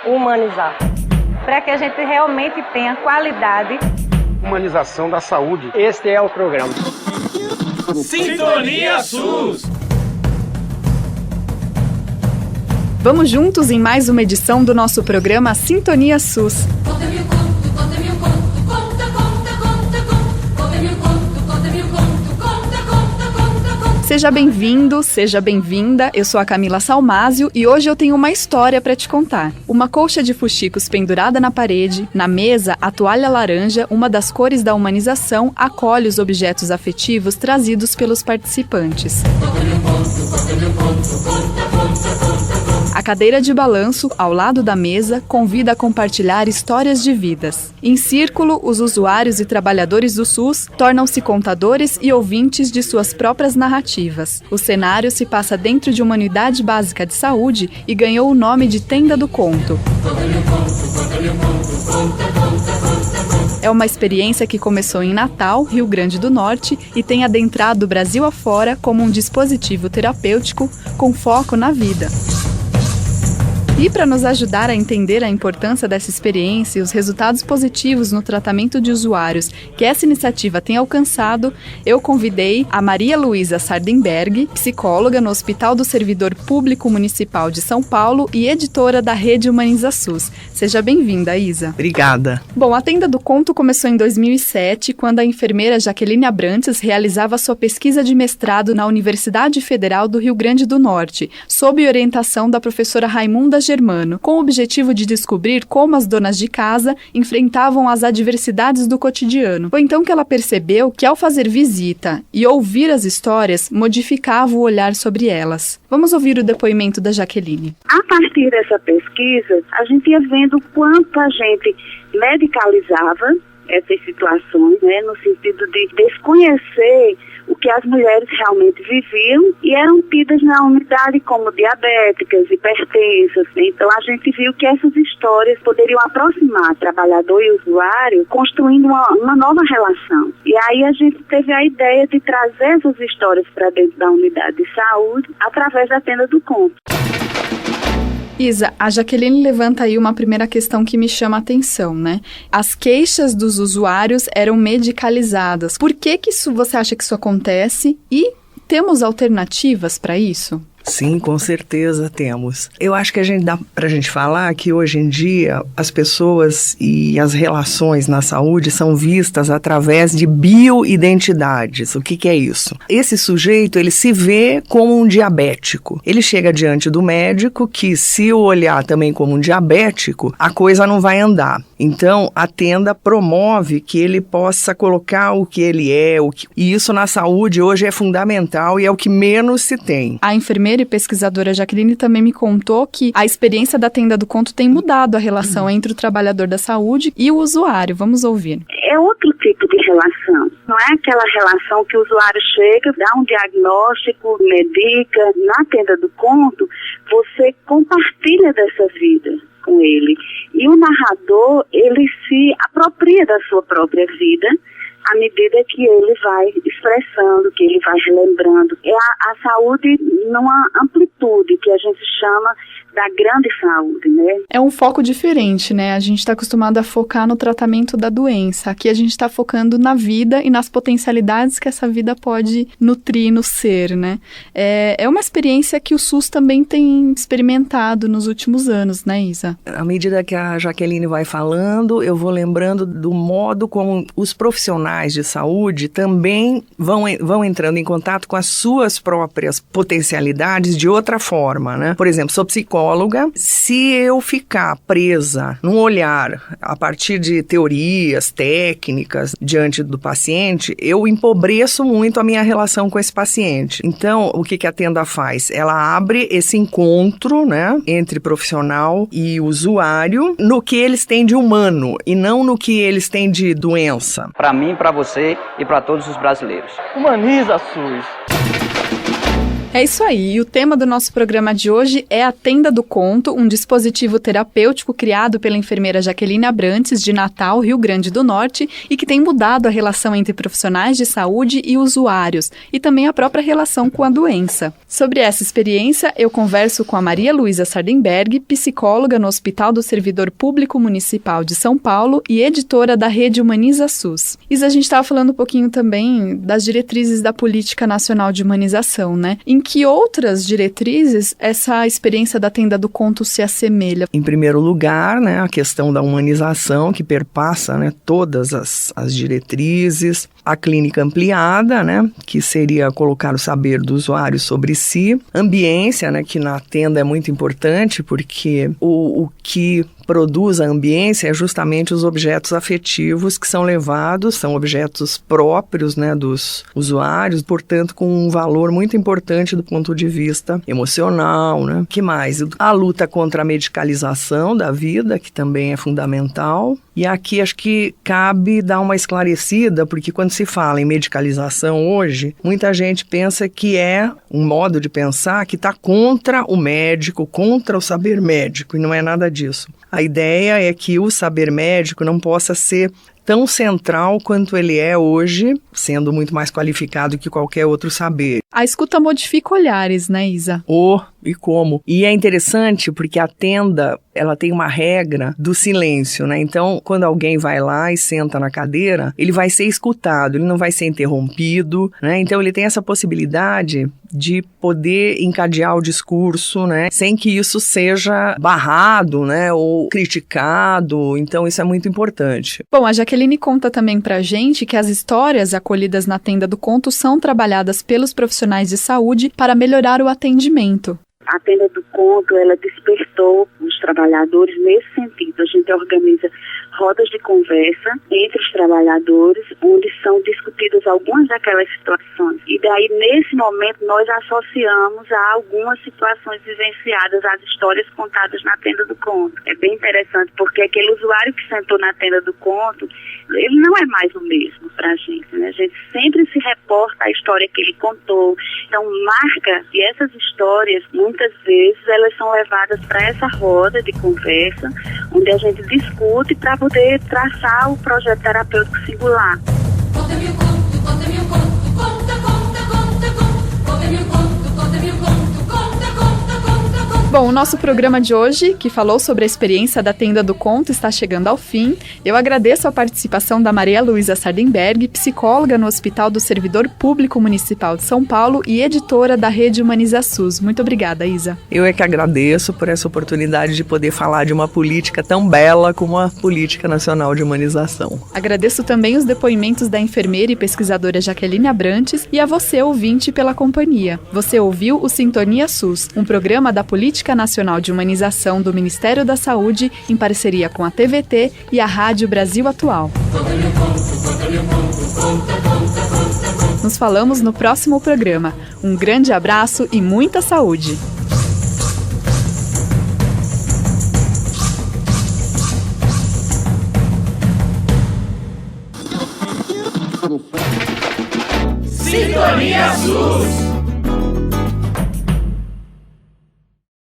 Humanizar. Para que a gente realmente tenha qualidade. Humanização da saúde. Este é o programa. Sintonia SUS! Vamos juntos em mais uma edição do nosso programa Sintonia SUS. Seja bem-vindo, seja bem-vinda, eu sou a Camila Salmásio e hoje eu tenho uma história para te contar. Uma colcha de fuxicos pendurada na parede, na mesa, a toalha laranja, uma das cores da humanização, acolhe os objetos afetivos trazidos pelos participantes. A cadeira de balanço, ao lado da mesa, convida a compartilhar histórias de vidas. Em círculo, os usuários e trabalhadores do SUS tornam-se contadores e ouvintes de suas próprias narrativas. O cenário se passa dentro de uma unidade básica de saúde e ganhou o nome de Tenda do Conto. É uma experiência que começou em Natal, Rio Grande do Norte, e tem adentrado o Brasil afora como um dispositivo terapêutico com foco na vida. E para nos ajudar a entender a importância dessa experiência e os resultados positivos no tratamento de usuários que essa iniciativa tem alcançado, eu convidei a Maria Luísa Sardenberg, psicóloga no Hospital do Servidor Público Municipal de São Paulo e editora da Rede Humaniza SUS. Seja bem-vinda, Isa. Obrigada. Bom, a Tenda do Conto começou em 2007, quando a enfermeira Jaqueline Abrantes realizava sua pesquisa de mestrado na Universidade Federal do Rio Grande do Norte, sob orientação da professora Raimunda Germano, com o objetivo de descobrir como as donas de casa enfrentavam as adversidades do cotidiano. Foi então que ela percebeu que, ao fazer visita e ouvir as histórias, modificava o olhar sobre elas. Vamos ouvir o depoimento da Jaqueline. A partir dessa pesquisa, a gente ia vendo quanto a gente medicalizava essas situações, no sentido de desconhecer o que as mulheres realmente viviam e eram tidas na unidade como diabéticas, hipertensas. Então a gente viu que essas histórias poderiam aproximar trabalhador e usuário, construindo uma nova relação. E aí a gente teve a ideia de trazer essas histórias para dentro da unidade de saúde através da Tenda do Conto. Isa, a Jaqueline levanta aí uma primeira questão que me chama a atenção, né? As queixas dos usuários eram medicalizadas. Por que você acha que isso acontece? E temos alternativas para isso? Sim, com certeza temos. Eu acho que dá pra gente falar que hoje em dia as pessoas e as relações na saúde são vistas através de bioidentidades. O que é isso? Esse sujeito, ele se vê como um diabético. Ele chega diante do médico que, se o olhar também como um diabético, a coisa não vai andar. Então, a Tenda promove que ele possa colocar o que ele é, e isso na saúde hoje é fundamental e é o que menos se tem. A enfermeira e pesquisadora Jaqueline também me contou que a experiência da Tenda do Conto tem mudado a relação entre o trabalhador da saúde e o usuário. Vamos ouvir. É outro tipo de relação. Não é aquela relação que o usuário chega, dá um diagnóstico, medica. Na Tenda do Conto, você compartilha dessa vida com ele. E o narrador, ele se apropria da sua própria vida à medida que ele vai expressando, que ele vai relembrando. É a saúde numa amplitude que a gente chama da grande saúde, né? É um foco diferente, né? A gente está acostumado a focar no tratamento da doença. Aqui a gente está focando na vida e nas potencialidades que essa vida pode nutrir no ser, né? É uma experiência que o SUS também tem experimentado nos últimos anos, né, Isa? À medida que a Jaqueline vai falando, eu vou lembrando do modo como os profissionais de saúde também vão entrando em contato com as suas próprias potencialidades de outra forma, né? Por exemplo, sou psicóloga. Se eu ficar presa num olhar a partir de teorias, técnicas diante do paciente, eu empobreço muito a minha relação com esse paciente. Então, o que a Tenda faz? Ela abre esse encontro, né, entre profissional e usuário no que eles têm de humano e não no que eles têm de doença. Para mim, para você e para todos os brasileiros. Humaniza SUS! É isso aí, e o tema do nosso programa de hoje é a Tenda do Conto, um dispositivo terapêutico criado pela enfermeira Jaqueline Abrantes, de Natal, Rio Grande do Norte, e que tem mudado a relação entre profissionais de saúde e usuários, e também a própria relação com a doença. Sobre essa experiência, eu converso com a Maria Luísa Sardenberg, psicóloga no Hospital do Servidor Público Municipal de São Paulo e editora da Rede Humaniza SUS. Isa, a gente estava falando um pouquinho também das diretrizes da Política Nacional de Humanização, né? Em que outras diretrizes essa experiência da Tenda do Conto se assemelha? Em primeiro lugar, né, a questão da humanização, que perpassa, né, todas as diretrizes, a clínica ampliada, né, que seria colocar o saber do usuário sobre si, ambiência, né, que na tenda é muito importante, porque o que produz a ambiência é justamente os objetos afetivos que são levados, são objetos próprios, né, dos usuários, portanto com um valor muito importante do ponto de vista emocional, né. Que mais? A luta contra a medicalização da vida, que também é fundamental. E aqui acho que cabe dar uma esclarecida, porque quando se fala em medicalização hoje, muita gente pensa que é um modo de pensar que está contra o médico, contra o saber médico, e não é nada disso. A ideia é que o saber médico não possa ser tão central quanto ele é hoje, sendo muito mais qualificado que qualquer outro saber. A escuta modifica olhares, né, Isa? E como? E é interessante porque a tenda, ela tem uma regra do silêncio, né? Então, quando alguém vai lá e senta na cadeira, ele vai ser escutado, ele não vai ser interrompido, né? Então, ele tem essa possibilidade de poder encadear o discurso, né? Sem que isso seja barrado, né? Ou criticado. Então, isso é muito importante. Bom, a Jaqueline conta também pra gente que as histórias acolhidas na Tenda do Conto são trabalhadas pelos profissionais de saúde para melhorar o atendimento. A Tenda do Conto, ela despertou os trabalhadores nesse sentido. A gente organiza rodas de conversa entre os trabalhadores, onde são discutidas algumas daquelas situações. E daí, nesse momento, nós associamos a algumas situações vivenciadas às histórias contadas na Tenda do Conto. É bem interessante, porque aquele usuário que sentou na Tenda do Conto, ele não é mais o mesmo para a gente, né? A gente sempre se reporta à história que ele contou. Então, marca que essas histórias, muitas vezes, elas são levadas para essa roda de conversa, onde a gente discute para poder traçar o projeto terapêutico singular. Conta-me o conto, conta-me o conto, conta, conta, conta, conta. Conta-me o conto, conta-me o conto, conta, conta, conta, conta. Bom, o nosso programa de hoje, que falou sobre a experiência da Tenda do Conto, está chegando ao fim. Eu agradeço a participação da Maria Luísa Sardenberg, psicóloga no Hospital do Servidor Público Municipal de São Paulo e editora da Rede Humaniza SUS. Muito obrigada, Isa. Eu é que agradeço por essa oportunidade de poder falar de uma política tão bela como a Política Nacional de Humanização. Agradeço também os depoimentos da enfermeira e pesquisadora Jaqueline Abrantes e a você, ouvinte, pela companhia. Você ouviu o Sintonia SUS, um programa da Política Nacional de Humanização do Ministério da Saúde, em parceria com a TVT e a Rádio Brasil Atual. Nos falamos no próximo programa. Um grande abraço e muita saúde! Sintonia SUS!